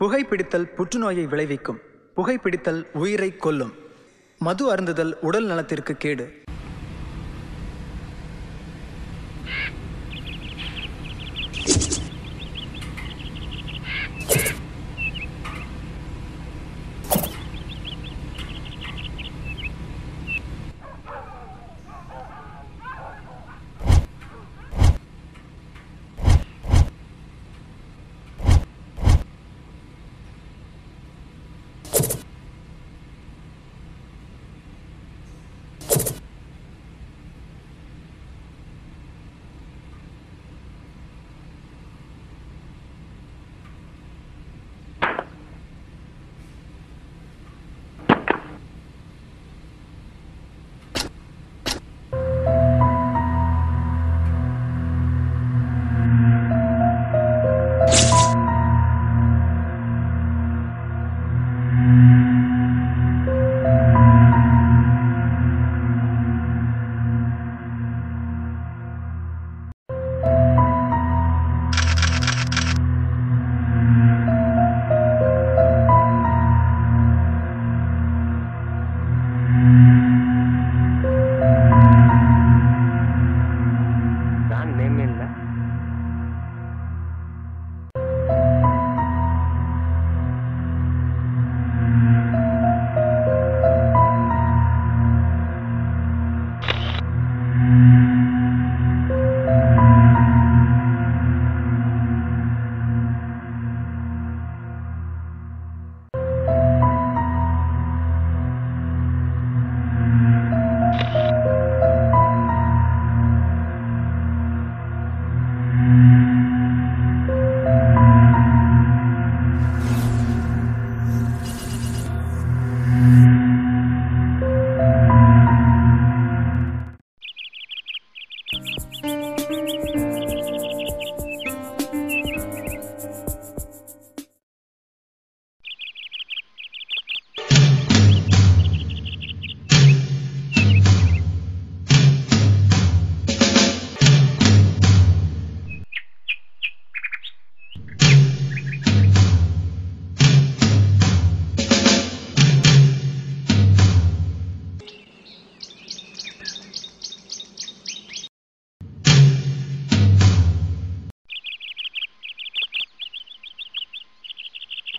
புகைப்பிடித்தல் புற்றுநோயை விளைவிக்கும். புகைப்பிடித்தல் உயிரை கொல்லும். மது அருந்துதல் உடல் நலத்திற்கு கேடு.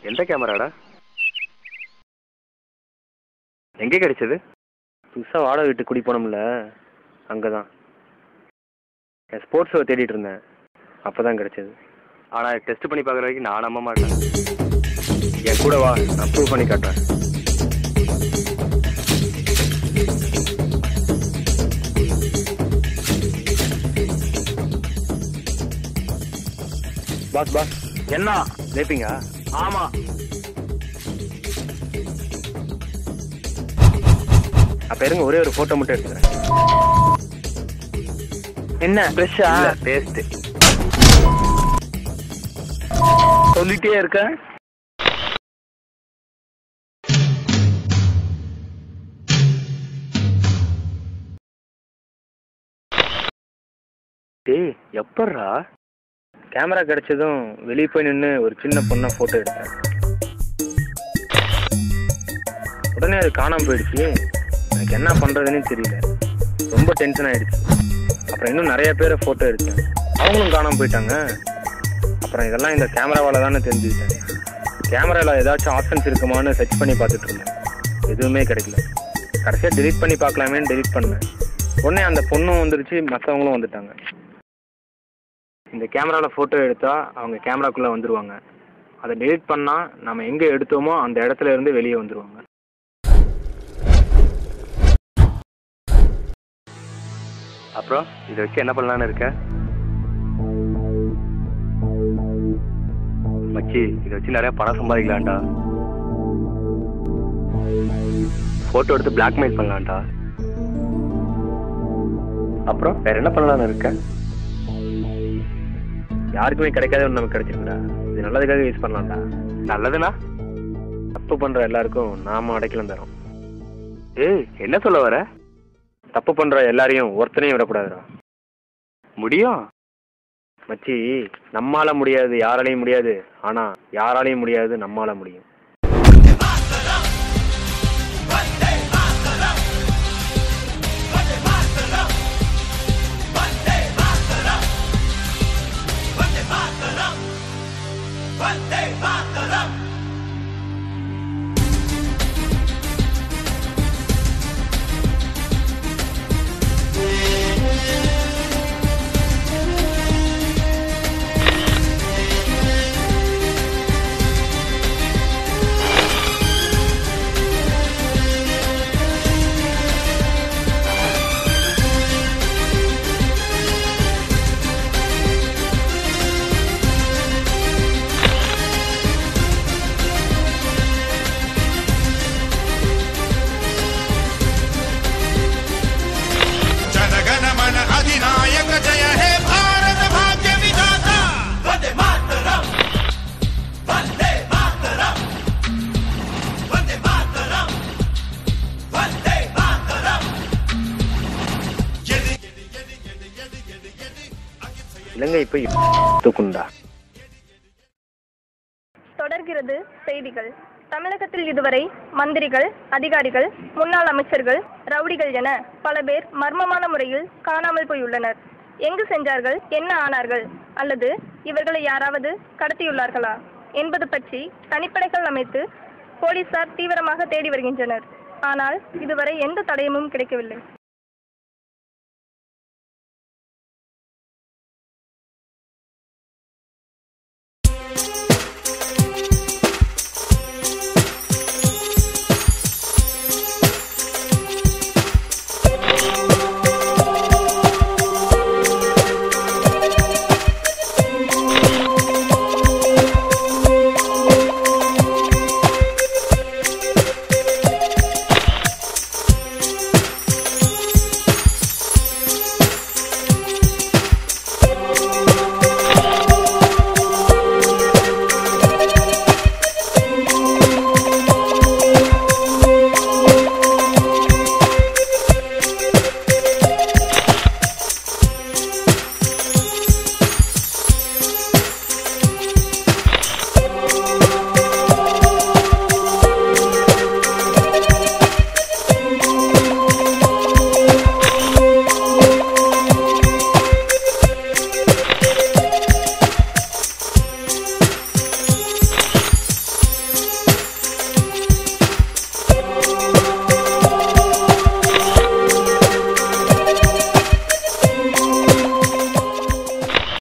எந்த கேமராடா? எங்கே கிடைச்சது? புதுசாக வாடகை வீட்டுக்கு குடி போனோம்ல, அங்கே தான். என் ஸ்போர்ட்ஸ் ஷோ தேடிட்டு இருந்தேன், அப்போ தான் கிடைச்சது. ஆனால் டெஸ்ட் பண்ணி பார்க்குற வரைக்கும் நான் நம்ப மாட்டேன். என் கூட வா, நான் ப்ரூவ் பண்ணி காட்டுறேன். பாஸ் பாஸ், என்ன லேப்பிங்க? ஆமா. அப்ப இருங்க, ஒரே ஒரு போட்டோ மட்டும் எடுத்துக்கிறேன். என்ன ஃப்ரெஷ்ஷா? டேஸ்ட் சொல்லிட்டே இருக்க. டேய், எப்பட்றா? கேமரா கிடைச்சதும் வெளியே போய் நின்று ஒரு சின்ன பொண்ணை ஃபோட்டோ எடுத்தேன். உடனே அது காணாமல் போயிடுச்சு. எனக்கு என்ன பண்ணுறதுன்னு தெரியல, ரொம்ப டென்ஷன் ஆகிடுச்சு. அப்புறம் இன்னும் நிறைய பேரை ஃபோட்டோ எடுத்தேன், அவங்களும் காணாமல் போயிட்டாங்க. அப்புறம் இதெல்லாம் இந்த கேமராவால் தானே தெரிஞ்சுக்கிட்டேன். கேமராவில் ஏதாச்சும் ஆப்ஷன்ஸ் இருக்குமான்னு சர்ச் பண்ணி பார்த்துட்டு இருந்தேன், எதுவுமே கிடைக்கல. கடைசியாக டெலிட் பண்ணி பார்க்கலாமேன்னு டெலிட் பண்ணேன். உடனே அந்த பொண்ணும் வந்துருச்சு, மற்றவங்களும் வந்துட்டாங்க. இந்த கேமராவில் ஃபோட்டோ எடுத்தால் அவங்க கேமராக்குள்ளே வந்துடுவாங்க. அதை டெலிட் பண்ணால் நம்ம எங்கே எடுத்தோமோ அந்த இடத்துல இருந்து வெளியே வந்துடுவாங்க. அப்புறம் இதை வச்சு என்ன பண்ணலான்னு இருக்க? மச்சி, இதை வச்சு நிறையா பணம் சம்பாதிக்கலாம்டா. ஃபோட்டோ எடுத்து பிளாக்மெயில் பண்ணலாம்டா. அப்புறம் வேற என்ன பண்ணலான்னு இருக்க? யாருக்குமே கிடைக்காத ஒன்று நமக்கு கிடைச்சிருக்குடா. இது நல்லதுக்காக யூஸ் பண்ணலாம்டா. நல்லதுண்ணா? தப்பு பண்ணுற எல்லாருக்கும் நாம அடைக்கலம் தரோம். ஏய், என்ன சொல்ல வர? தப்பு பண்ணுற எல்லாரையும் ஒருத்தனையும் விடக்கூடாதுடா. முடியும் மச்சி, நம்மால முடியாது, யாராலையும் முடியாது. ஆனா யாராலையும் முடியாது, நம்மால முடியும். இலங்கை போய் தூக்குண்டா. தொடர்கிறது செய்திகள். தமிழகத்தில் இதுவரை மந்திரிகள், அதிகாரிகள், முன்னாள் அமைச்சர்கள், ரவுடிகள் என பல பேர் மர்மமான முறையில் காணாமல் போயுள்ளனர். எங்கு சென்றார்கள், என்ன ஆனார்கள், அல்லது இவர்களை யாராவது கடத்தியுள்ளார்களா என்பது பற்றி தனிப்படைகள் அமைத்து போலீசார் தீவிரமாக தேடி வருகின்றனர். ஆனால் இதுவரை எந்த தடயமும் கிடைக்கவில்லை.